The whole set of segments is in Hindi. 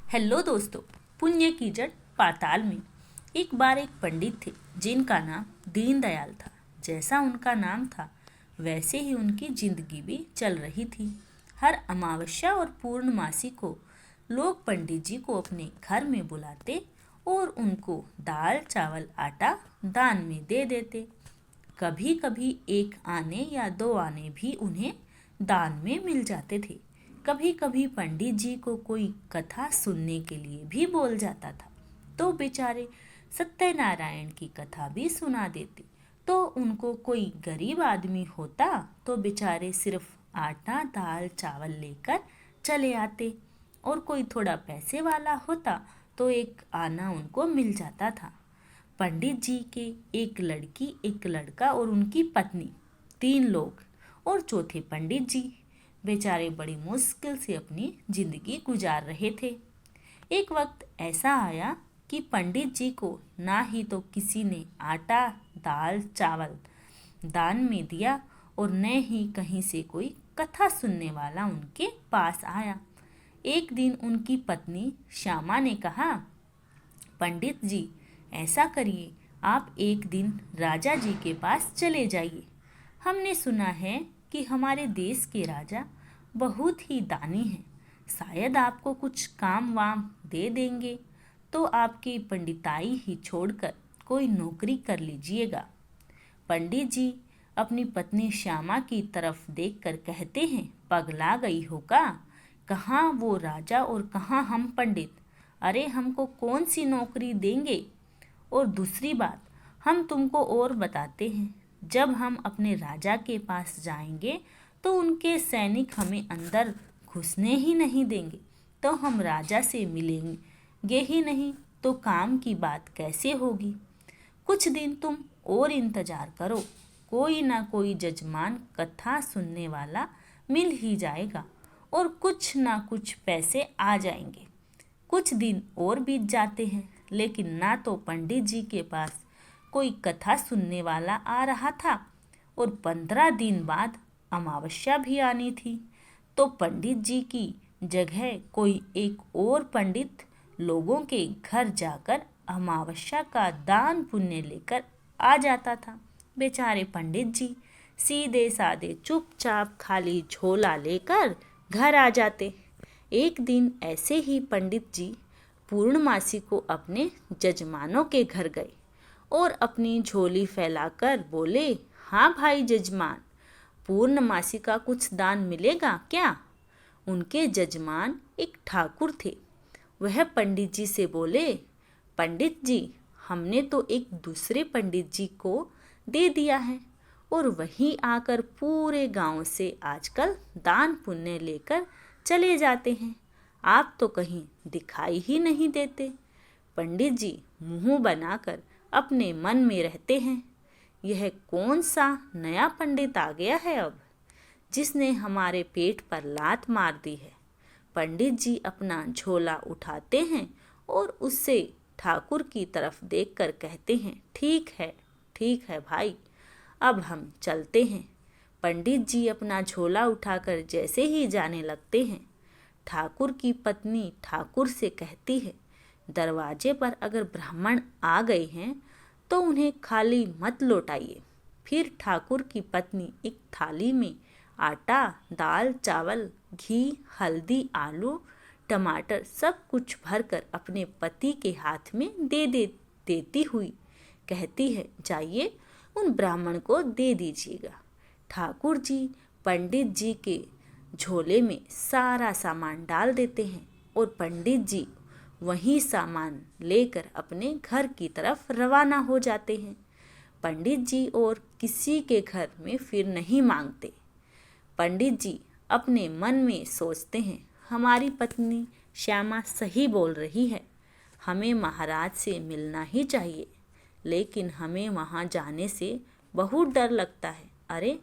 हेलो दोस्तों। पुण्य की जड़ पाताल में एक बार एक पंडित थे जिनका नाम दीनदयाल था। जैसा उनका नाम था वैसे ही उनकी जिंदगी भी चल रही थी। हर अमावस्या और पूर्णमासी को लोग पंडित जी को अपने घर में बुलाते और उनको दाल चावल आटा दान में दे देते। कभी कभी एक आने या दो आने भी उन्हें दान में मिल जाते थे। कभी कभी पंडित जी को कोई कथा सुनने के लिए भी बोल जाता था तो बेचारे सत्यनारायण की कथा भी सुना देते। तो उनको कोई गरीब आदमी होता तो बेचारे सिर्फ आटा दाल चावल लेकर चले आते, और कोई थोड़ा पैसे वाला होता तो एक आना उनको मिल जाता था। पंडित जी के एक लड़की एक लड़का और उनकी पत्नी, तीन लोग, और चौथे पंडित जी बेचारे बड़ी मुश्किल से अपनी जिंदगी गुजार रहे थे। एक वक्त ऐसा आया कि पंडित जी को ना ही तो किसी ने आटा दाल चावल दान में दिया और न ही कहीं से कोई कथा सुनने वाला उनके पास आया। एक दिन उनकी पत्नी श्यामा ने कहा, पंडित जी ऐसा करिए, आप एक दिन राजा जी के पास चले जाइए। हमने सुना है कि हमारे देश के राजा बहुत ही दानी हैं, शायद आपको कुछ काम वाम दे देंगे, तो आपकी पंडिताई ही छोड़कर कोई नौकरी कर लीजिएगा। पंडित जी अपनी पत्नी श्यामा की तरफ देखकर कहते हैं, पगला गई हो का? कहाँ वो राजा और कहाँ हम पंडित? अरे हमको कौन सी नौकरी देंगे? और दूसरी बात, हम तुमको और बताते हैं, जब हम अपने राजा के पास जाएंगे तो उनके सैनिक हमें अंदर घुसने ही नहीं देंगे, तो हम राजा से मिलेंगे ही नहीं, तो काम की बात कैसे होगी? कुछ दिन तुम और इंतजार करो, कोई ना कोई जजमान कथा सुनने वाला मिल ही जाएगा और कुछ ना कुछ पैसे आ जाएंगे। कुछ दिन और बीत जाते हैं, लेकिन ना तो पंडित जी के पास कोई कथा सुनने वाला आ रहा था और 15 दिन बाद अमावस्या भी आनी थी। तो पंडित जी की जगह कोई एक और पंडित लोगों के घर जाकर अमावस्या का दान पुण्य लेकर आ जाता था। बेचारे पंडित जी सीधे साधे चुपचाप खाली झोला लेकर घर आ जाते। एक दिन ऐसे ही पंडित जी पूर्णमासी को अपने जजमानों के घर गए और अपनी झोली फैलाकर बोले, हाँ भाई जजमान, पूर्णमासी का कुछ दान मिलेगा क्या? उनके जजमान एक ठाकुर थे। वह पंडित जी से बोले, पंडित जी हमने तो एक दूसरे पंडित जी को दे दिया है और वही आकर पूरे गांव से आजकल दान पुण्य लेकर चले जाते हैं, आप तो कहीं दिखाई ही नहीं देते। पंडित जी मुंह बनाकर अपने मन में रहते हैं, यह कौन सा नया पंडित आ गया है अब, जिसने हमारे पेट पर लात मार दी है। पंडित जी अपना झोला उठाते हैं और उससे ठाकुर की तरफ देखकर कहते हैं, ठीक है भाई, अब हम चलते हैं। पंडित जी अपना झोला उठाकर जैसे ही जाने लगते हैं, ठाकुर की पत्नी ठाकुर से कहती है, दरवाजे पर अगर ब्राह्मण आ गए हैं तो उन्हें खाली मत लौटाइए। फिर ठाकुर की पत्नी एक थाली में आटा दाल चावल घी हल्दी आलू टमाटर सब कुछ भरकर अपने पति के हाथ में देती हुई कहती है, जाइए उन ब्राह्मण को दे दीजिएगा। ठाकुर जी पंडित जी के झोले में सारा सामान डाल देते हैं और पंडित जी वही सामान लेकर अपने घर की तरफ रवाना हो जाते हैं। पंडित जी और किसी के घर में फिर नहीं मांगते। पंडित जी अपने मन में सोचते हैं, हमारी पत्नी श्यामा सही बोल रही है, हमें महाराज से मिलना ही चाहिए, लेकिन हमें वहाँ जाने से बहुत डर लगता है। अरे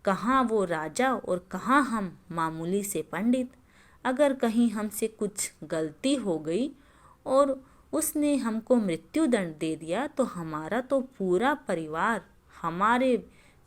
कहाँ वो राजा और कहाँ हम मामूली से पंडित, अगर कहीं हमसे कुछ गलती हो गई और उसने हमको मृत्यु दंड दे दिया तो हमारा तो पूरा परिवार हमारे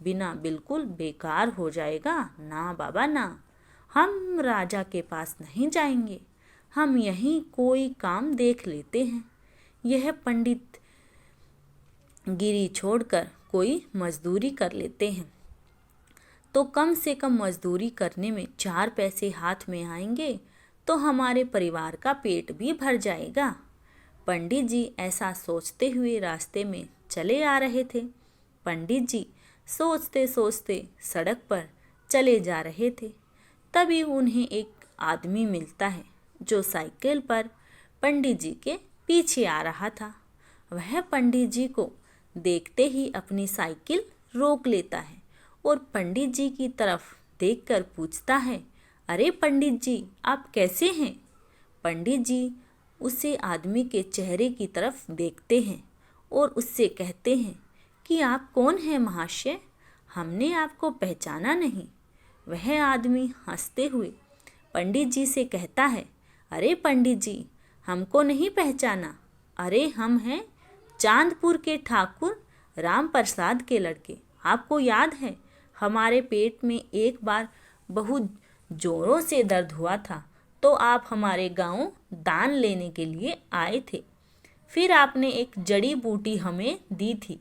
बिना बिल्कुल बेकार हो जाएगा। ना बाबा ना, हम राजा के पास नहीं जाएंगे, हम यहीं कोई काम देख लेते हैं। यह पंडित गिरी छोड़कर कोई मजदूरी कर लेते हैं तो कम से कम मजदूरी करने में 4 पैसे हाथ में आएंगे तो हमारे परिवार का पेट भी भर जाएगा। पंडित जी ऐसा सोचते हुए रास्ते में चले आ रहे थे। पंडित जी सोचते सोचते सड़क पर चले जा रहे थे। तभी उन्हें एक आदमी मिलता है जो साइकिल पर पंडित जी के पीछे आ रहा था। वह पंडित जी को देखते ही अपनी साइकिल रोक लेता है और पंडित जी की तरफ देखकर पूछता है, अरे पंडित जी, आप कैसे हैं? पंडित जी उसे आदमी के चेहरे की तरफ देखते हैं और उससे कहते हैं कि आप कौन हैं महाशय? हमने आपको पहचाना नहीं। वह आदमी हंसते हुए पंडित जी से कहता है, अरे पंडित जी, हमको नहीं पहचाना। अरे हम हैं चांदपुर के ठाकुर राम प्रसाद के लड़के। आपको याद है, हमारे पेट में एक बार बहुत जोरों से दर्द हुआ था तो आप हमारे गांव दान लेने के लिए आए थे। फिर आपने एक जड़ी बूटी हमें दी थी।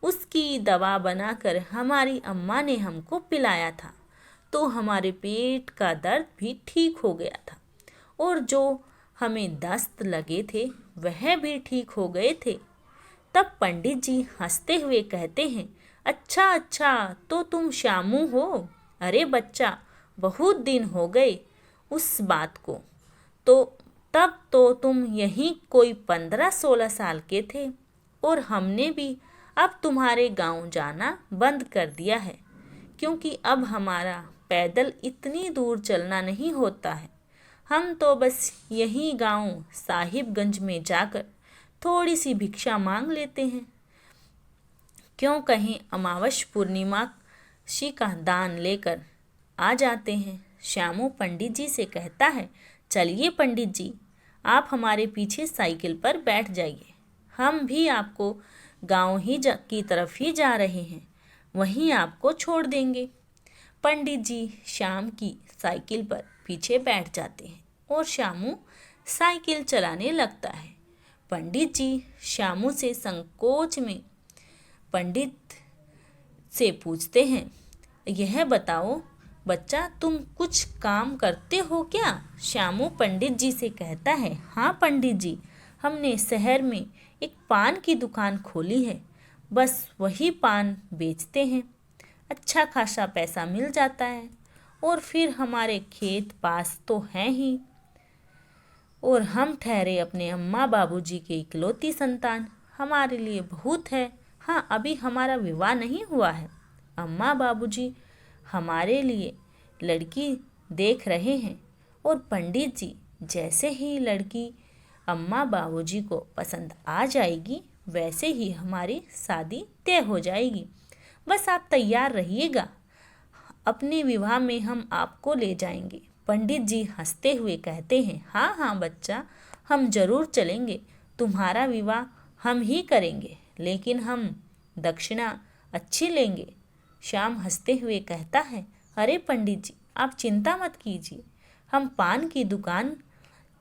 उसकी दवा बनाकर हमारी अम्मा ने हमको पिलाया था तो हमारे पेट का दर्द भी ठीक हो गया था और जो हमें दस्त लगे थे वह भी ठीक हो गए थे। तब पंडित जी हंसते हुए कहते हैं, अच्छा अच्छा, तो तुम श्यामू हो। अरे बच्चा, बहुत दिन हो गए उस बात को। तो तब तो तुम यहीं कोई 15-16 साल के थे और हमने भी अब तुम्हारे गांव जाना बंद कर दिया है क्योंकि अब हमारा पैदल इतनी दूर चलना नहीं होता है। हम तो बस यहीं गांव साहिबगंज में जाकर थोड़ी सी भिक्षा मांग लेते हैं। क्यों कहीं अमावस पूर्णिमाशी का दान लेकर आ जाते हैं। श्यामू पंडित जी से कहता है, चलिए पंडित जी, आप हमारे पीछे साइकिल पर बैठ जाइए। हम भी आपको गांव की तरफ ही जा रहे हैं, वहीं आपको छोड़ देंगे। पंडित जी श्याम की साइकिल पर पीछे बैठ जाते हैं और श्यामू साइकिल चलाने लगता है। पंडित जी श्यामू से संकोच में पंडित से पूछते हैं, यह बताओ बच्चा, तुम कुछ काम करते हो क्या? श्यामू पंडित जी से कहता है, हाँ पंडित जी, हमने शहर में एक पान की दुकान खोली है, बस वही पान बेचते हैं। अच्छा खासा पैसा मिल जाता है और फिर हमारे खेत पास तो हैं ही और हम ठहरे अपने अम्मा बाबूजी के इकलौती संतान। हमारे लिए बहुत है। हाँ, अभी हमारा विवाह नहीं हुआ है। अम्मा बाबूजी हमारे लिए लड़की देख रहे हैं और पंडित जी जैसे ही लड़की अम्मा बाबूजी को पसंद आ जाएगी वैसे ही हमारी शादी तय हो जाएगी। बस आप तैयार रहिएगा, अपने विवाह में हम आपको ले जाएंगे। पंडित जी हंसते हुए कहते हैं, हाँ हाँ बच्चा, हम जरूर चलेंगे। तुम्हारा विवाह हम ही करेंगे, लेकिन हम दक्षिणा अच्छी लेंगे। श्याम हंसते हुए कहता है, अरे पंडित जी, आप चिंता मत कीजिए, हम पान की दुकान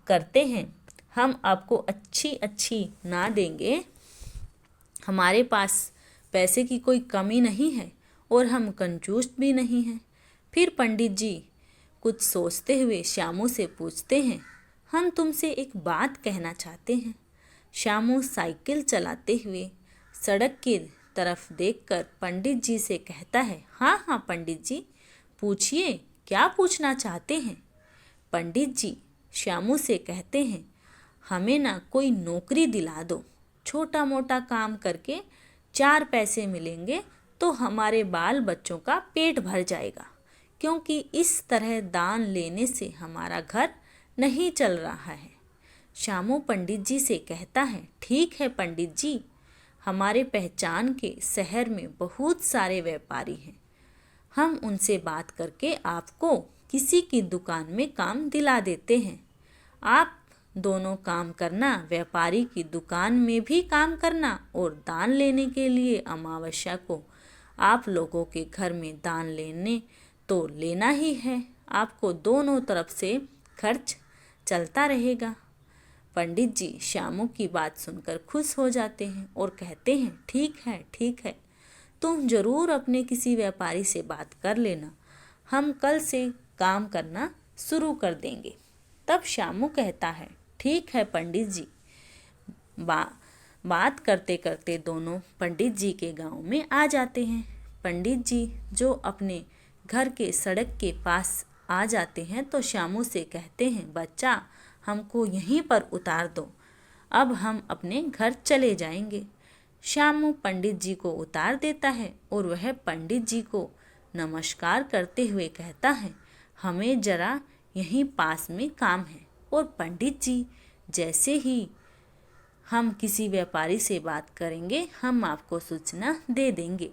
करते हैं, हम आपको अच्छी ना देंगे। हमारे पास पैसे की कोई कमी नहीं है और हम कंजूस भी नहीं हैं। फिर पंडित जी कुछ सोचते हुए श्यामू से पूछते हैं, हम तुमसे एक बात कहना चाहते हैं। श्यामू साइकिल चलाते हुए सड़क की तरफ देखकर पंडित जी से कहता है, हाँ हाँ पंडित जी, पूछिए, क्या पूछना चाहते हैं? पंडित जी श्यामू से कहते हैं, हमें ना कोई नौकरी दिला दो, छोटा मोटा काम करके 4 पैसे मिलेंगे तो हमारे बाल बच्चों का पेट भर जाएगा, क्योंकि इस तरह दान लेने से हमारा घर नहीं चल रहा है। श्यामू पंडित जी से कहता है, ठीक है पंडित जी, हमारे पहचान के शहर में बहुत सारे व्यापारी हैं, हम उनसे बात करके आपको किसी की दुकान में काम दिला देते हैं। आप दोनों काम करना, व्यापारी की दुकान में भी काम करना और दान लेने के लिए अमावस्या को आप लोगों के घर में दान लेने तो लेना ही है। आपको दोनों तरफ से खर्च चलता रहेगा। पंडित जी श्यामू की बात सुनकर खुश हो जाते हैं और कहते हैं, ठीक है, तुम जरूर अपने किसी व्यापारी से बात कर लेना, हम कल से काम करना शुरू कर देंगे। तब श्यामू कहता है, ठीक है पंडित जी। बात करते करते दोनों पंडित जी के गांव में आ जाते हैं। पंडित जी जो अपने घर के सड़क के पास आ जाते हैं तो श्यामू से कहते हैं, बच्चा हमको यहीं पर उतार दो, अब हम अपने घर चले जाएंगे। श्यामू पंडित जी को उतार देता है और वह पंडित जी को नमस्कार करते हुए कहता है, हमें जरा यहीं पास में काम है। और पंडित जी, जैसे ही हम किसी व्यापारी से बात करेंगे हम आपको सूचना दे देंगे,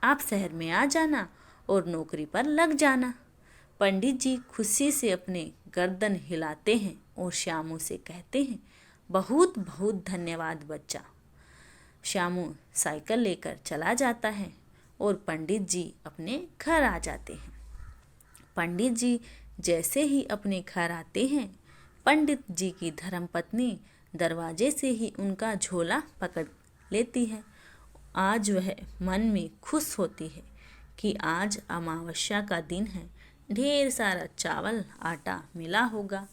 आप शहर में आ जाना और नौकरी पर लग जाना। पंडित जी खुशी से अपने गर्दन हिलाते हैं और श्यामू से कहते हैं, बहुत बहुत धन्यवाद बच्चा। श्यामू साइकिल लेकर चला जाता है और पंडित जी अपने घर आ जाते हैं। पंडित जी जैसे ही अपने घर आते हैं, पंडित जी की धर्मपत्नी दरवाजे से ही उनका झोला पकड़ लेती है। आज वह मन में खुश होती है कि आज अमावस्या का दिन है, ढेर सारा चावल आटा मिला होगा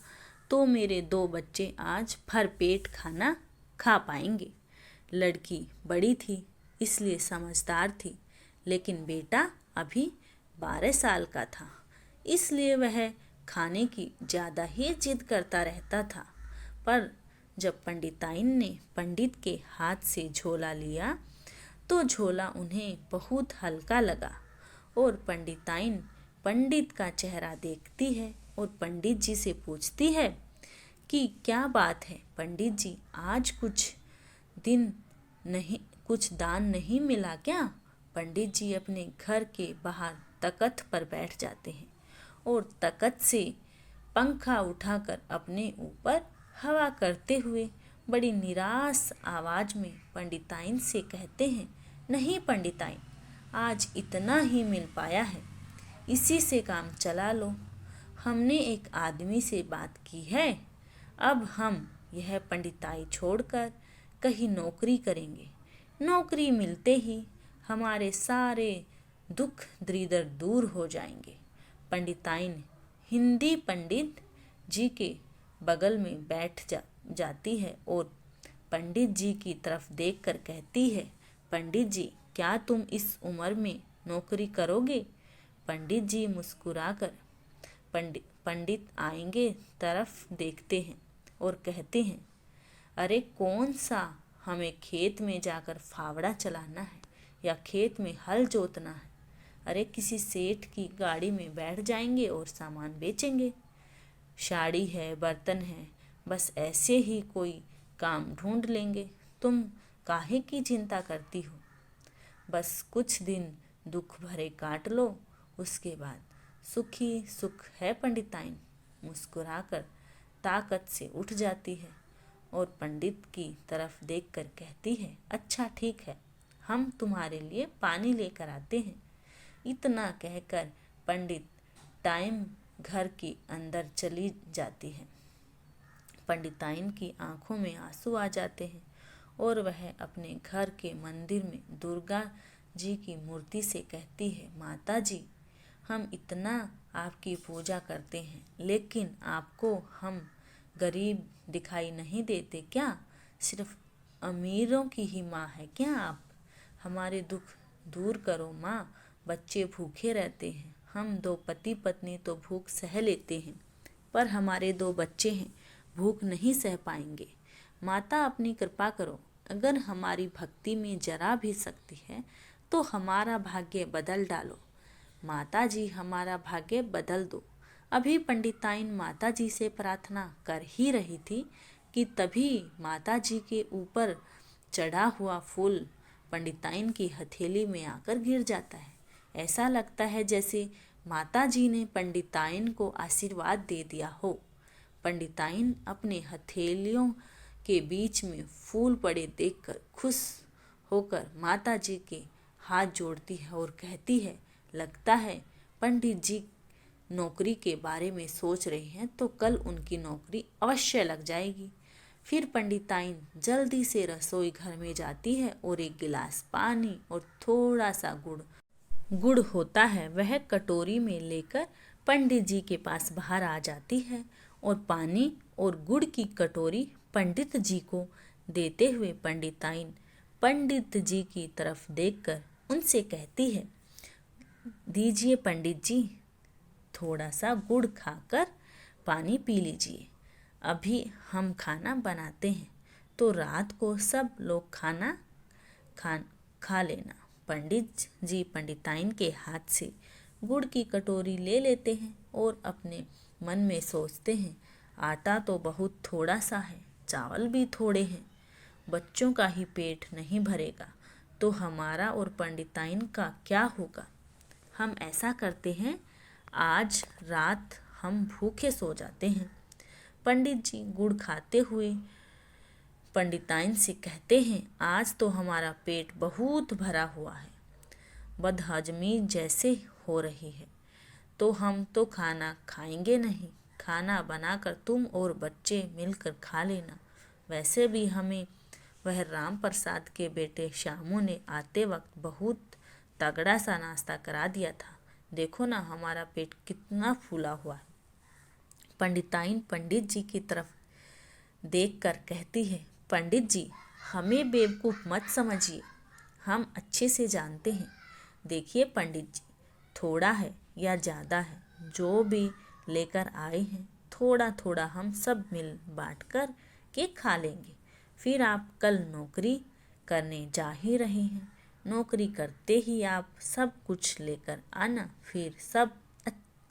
तो मेरे 2 बच्चे आज भर पेट खाना खा पाएंगे। लड़की बड़ी थी इसलिए समझदार थी, लेकिन बेटा अभी 12 साल का था, इसलिए वह खाने की ज़्यादा ही जिद करता रहता था। पर जब पंडिताइन ने पंडित के हाथ से झोला लिया तो झोला उन्हें बहुत हल्का लगा और पंडिताइन पंडित का चेहरा देखती है और पंडित जी से पूछती है कि क्या बात है पंडित जी, आज कुछ दान नहीं मिला क्या? पंडित जी अपने घर के बाहर तख्त पर बैठ जाते हैं और तख्त से पंखा उठाकर अपने ऊपर हवा करते हुए बड़ी निराश आवाज़ में पंडिताइन से कहते हैं, नहीं पंडिताइन, आज इतना ही मिल पाया है, इसी से काम चला लो। हमने एक आदमी से बात की है, अब हम यह पंडिताई छोड़कर कहीं नौकरी करेंगे। नौकरी मिलते ही हमारे सारे दुख दरिद्र दूर हो जाएंगे। पंडिताइन हिंदी पंडित जी के बगल में बैठ जाती है और पंडित जी की तरफ देखकर कहती है, पंडित जी क्या तुम इस उम्र में नौकरी करोगे? पंडित जी मुस्कुराकर पंडित आएंगे तरफ देखते हैं और कहते हैं, अरे कौन सा, हमें खेत में जाकर फावड़ा चलाना है या खेत में हल जोतना है? अरे किसी सेठ की गाड़ी में बैठ जाएंगे और सामान बेचेंगे। साड़ी है, बर्तन है, बस ऐसे ही कोई काम ढूंढ लेंगे। तुम काहे की चिंता करती हो? बस कुछ दिन दुख भरे काट लो, उसके बाद सुखी सुख है। पंडिताइन मुस्कुराकर ताकत से उठ जाती है और पंडित की तरफ देखकर कहती है, अच्छा ठीक है, हम तुम्हारे लिए पानी लेकर आते हैं। इतना कहकर पंडित टाइम घर के अंदर चली जाती है। पंडिताइन की आंखों में आंसू आ जाते हैं और वह अपने घर के मंदिर में दुर्गा जी की मूर्ति से कहती है, माता जी, हम इतना आपकी पूजा करते हैं, लेकिन आपको हम गरीब दिखाई नहीं देते क्या? सिर्फ अमीरों की ही माँ है क्या आप? हमारे दुख दूर करो माँ, बच्चे भूखे रहते हैं, हम 2 पति पत्नी तो भूख सह लेते हैं, पर हमारे 2 बच्चे हैं, भूख नहीं सह पाएंगे। माता अपनी कृपा करो, अगर हमारी भक्ति में जरा भी शक्ति है तो हमारा भाग्य बदल डालो। माता जी हमारा भाग्य बदल दो। अभी पंडिताइन माता जी से प्रार्थना कर ही रही थी कि तभी माता जी के ऊपर चढ़ा हुआ फूल पंडिताइन की हथेली में आकर गिर जाता है। ऐसा लगता है जैसे माता जी ने पंडिताइन को आशीर्वाद दे दिया हो। पंडिताइन अपने हथेलियों के बीच में फूल पड़े देखकर खुश होकर माता जी के हाथ जोड़ती है और कहती है, लगता है पंडित जी नौकरी के बारे में सोच रहे हैं तो कल उनकी नौकरी अवश्य लग जाएगी। फिर पंडिताइन जल्दी से रसोई घर में जाती है और एक गिलास पानी और थोड़ा सा गुड़ होता है वह कटोरी में लेकर पंडित जी के पास बाहर आ जाती है और पानी और गुड़ की कटोरी पंडित जी को देते हुए पंडिताइन पंडित जी की तरफ देखकर उनसे कहती है, दीजिए पंडित जी, थोड़ा सा गुड़ खाकर पानी पी लीजिए। अभी हम खाना बनाते हैं तो रात को सब लोग खाना खा लेना। पंडित जी पंडिताइन के हाथ से गुड़ की कटोरी ले लेते हैं और अपने मन में सोचते हैं, आटा तो बहुत थोड़ा सा है, चावल भी थोड़े हैं, बच्चों का ही पेट नहीं भरेगा तो हमारा और पंडिताइन का क्या होगा। हम ऐसा करते हैं, आज रात हम भूखे सो जाते हैं। पंडित जी गुड़ खाते हुए पंडिताइन से कहते हैं, आज तो हमारा पेट बहुत भरा हुआ है, बदहजमी जैसे हो रही है, तो हम तो खाना खाएंगे नहीं। खाना बनाकर तुम और बच्चे मिलकर खा लेना। वैसे भी हमें वह राम प्रसाद के बेटे श्यामू ने आते वक्त बहुत तगड़ा सा नाश्ता करा दिया था। देखो ना हमारा पेट कितना फूला हुआ है। पंडिताइन पंडित जी की तरफ देखकर कहती है, पंडित जी हमें बेवकूफ़ मत समझिए, हम अच्छे से जानते हैं। देखिए पंडित जी, थोड़ा है या ज़्यादा है, जो भी लेकर आए हैं थोड़ा थोड़ा हम सब मिल बांट कर के खा लेंगे। फिर आप कल नौकरी करने जा ही रहे हैं, नौकरी करते ही आप सब कुछ लेकर आना, फिर सब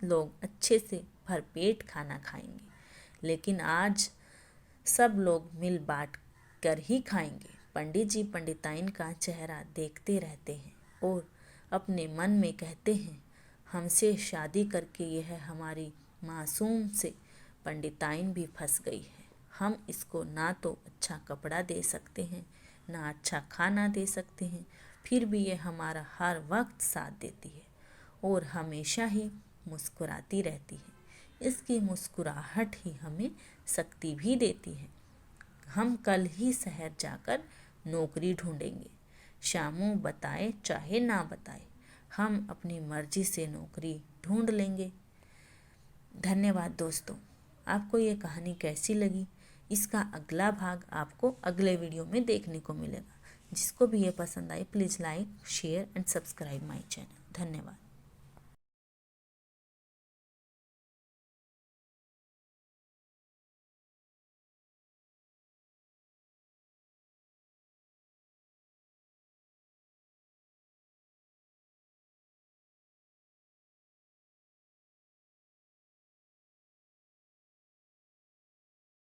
लोग अच्छे से भरपेट खाना खाएंगे। लेकिन आज सब लोग मिल बांट कर ही खाएंगे। पंडित जी पंडिताइन का चेहरा देखते रहते हैं और अपने मन में कहते हैं, हमसे शादी करके यह हमारी मासूम से पंडिताइन भी फंस गई है। हम इसको ना तो अच्छा कपड़ा दे सकते हैं, ना अच्छा खाना दे सकते हैं, फिर भी यह हमारा हर वक्त साथ देती है और हमेशा ही मुस्कुराती रहती है। इसकी मुस्कुराहट ही हमें शक्ति भी देती है। हम कल ही शहर जाकर नौकरी ढूंढेंगे, श्यामू बताए चाहे ना बताए, हम अपनी मर्जी से नौकरी ढूंढ लेंगे। धन्यवाद दोस्तों, आपको ये कहानी कैसी लगी? इसका अगला भाग आपको अगले वीडियो में देखने को मिलेगा। जिसको भी ये पसंद आए please like, share and subscribe my channel. धन्यवाद।